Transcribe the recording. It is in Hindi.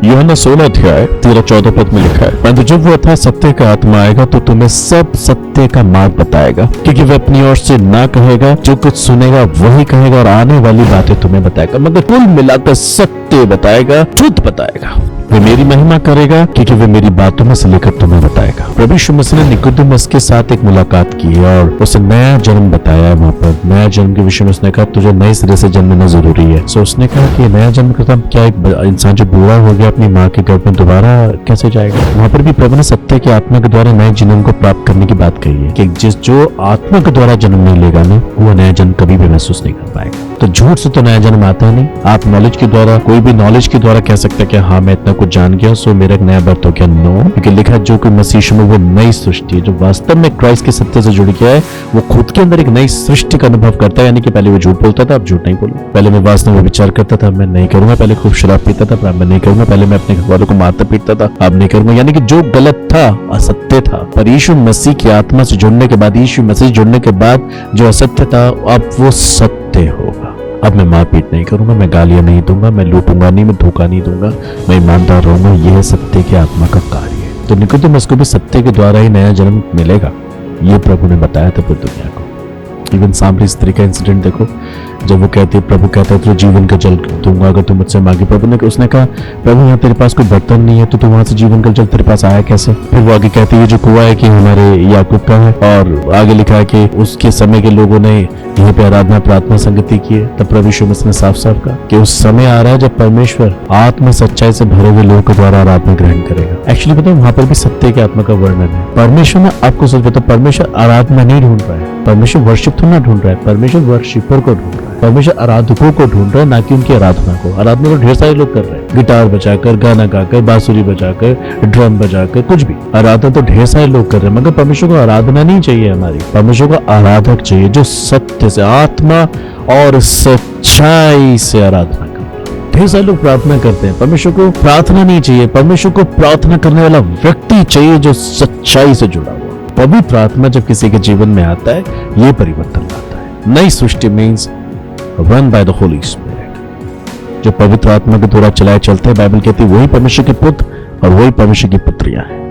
यूहन्ना 16 अध्याय 13-14 पद में लिखा है, परंतु जब वो अर्थात सत्य का आत्मा आएगा तो तुम्हें सब सत्य का मार्ग बताएगा, क्योंकि वह अपनी ओर से ना कहेगा, जो कुछ सुनेगा वही कहेगा और आने वाली बातें तुम्हें बताएगा। मतलब कुल मिलाकर सत्य बताएगा, शुद्ध बताएगा। वे मेरी महिमा करेगा क्योंकि वे मेरी बातों में से लेकर तुम्हें बताएगा। प्रभु यीशु मसीह ने निकोदेमस के साथ एक मुलाकात की है और उसे नया जन्म बताया है। वहां पर नया जन्म के विषय में उसने कहा तुझे नए सिरे से जन्मना जरूरी है। सो उसने कहा कि नया जन्म का मतलब क्या, एक इंसान जो बूढ़ा हो गया अपनी माँ के गर्भ में दोबारा कैसे जाएगा। वहां पर भी प्रभु ने सत्य की आत्मा के द्वारा नए जन्म को प्राप्त करने की बात कही है कि जो आत्मा के द्वारा जन्म नहीं लेगा ना, वो नया जन्म कभी भी महसूस नहीं कर पाएगा। तो झूठ से तो नया जन्म आता नहीं। आप नॉलेज के द्वारा, कोई भी नॉलेज के द्वारा कह सकते हैं कि हाँ मैं इतना कुछ जान गया सो मेरा एक नया बर्थ हो गया। नो, क्योंकि लिखा है जो कोई मसीह में वो नई सृष्टि है। जो वास्तव में क्राइस्ट के सत्य से जुड़ गया है वो खुद के अंदर एक नई सृष्टि का अनुभव करता है। यानी कि पहले वो झूठ बोलता था, अब झूठ नहीं बोलूं। पहले मैं वास्तव में विचार करता था, मैं नहीं करूंगा। पहले खूब शराब पीता था, अब मैं नहीं करूंगा। पहले मैं अपने घर वालों को मारता पीटता था, अब नहीं करूंगा। यानी कि जो गलत था, असत्य था, पर यीशु मसीह की आत्मा से जुड़ने के बाद, यीशु मसीह जुड़ने के बाद जो असत्य था अब वो सत्य होगा। अब मैं मारपीट नहीं करूंगा, मैं गालियां नहीं दूंगा, मैं लूटूंगा नहीं, मैं धोखा नहीं दूंगा, मैं ईमानदार रहूंगा। यह सत्य की आत्मा का कार्य है। तो निकोदेमस को भी सत्य के द्वारा ही नया जन्म मिलेगा, ये प्रभु ने बताया था पूरी दुनिया को। इवन सामरी स्त्री का इंसिडेंट देखो, जब वो कहती है, प्रभु कहता है तो जीवन का जल दूंगा अगर तुम मुझसे मांगे। प्रभु ने उसने कहा प्रभु यहाँ तेरे पास कोई बर्तन नहीं है तो वहां से जीवन का जल तेरे पास आया कैसे। फिर वो आगे कहती है जो कुआं है कि हमारे याकूब का है, और आगे लिखा है कि उसके समय के लोगों ने यहीं पे आराधना प्रार्थना संगति की है। तब प्रभु यीशु मसीह ने साफ साफ कहा कि उस समय आ रहा है जब परमेश्वर आत्मा सच्चाई से भरे हुए लोगों के द्वारा आराधना ग्रहण करेगा। एक्चुअली बताओ वहां पर भी सत्य की आत्मा का वर्णन है। परमेश्वर ने, आपको सच बताओ, परमेश्वर आराधना नहीं ढूंढ रहा है, परमेश्वर वर्शिप तो ना ढूंढ रहा है, परमेश्वर वर्शिपर को ढूंढ रहा है। परमेश्वर आराधकों को ढूंढ रहा है, ना कि उनकी आराधना को। आराधना तो ढेर सारे लोग कर रहे हैं, गिटार बजाकर, गाना गाकर, बांसुरी बजाकर, ड्रम बजाकर, कुछ भी। आराधना तो ढेर सारे लोग कर रहे हैं, मगर परमेश्वर को आराधना नहीं चाहिए हमारी। परमेश्वर को आराधक चाहिए जो सत्य से, आत्मा और सच्चाई से आराधना करता। ढेर सारे लोग प्रार्थना करते हैं, परमेश्वर को प्रार्थना नहीं चाहिए। परमेश्वर को प्रार्थना करने वाला व्यक्ति चाहिए जो सच्चाई से जुड़ा हुआ। पवित्र आत्मा जब किसी के जीवन में आता है, ये परिवर्तन लाता है। नई सृष्टि means run by the Holy Spirit. जो पवित्र आत्मा के द्वारा चलाए चलते हैं, बाइबल कहती है वही परमेश्वर के पुत्र और वही परमेश्वर की पुत्रियां हैं।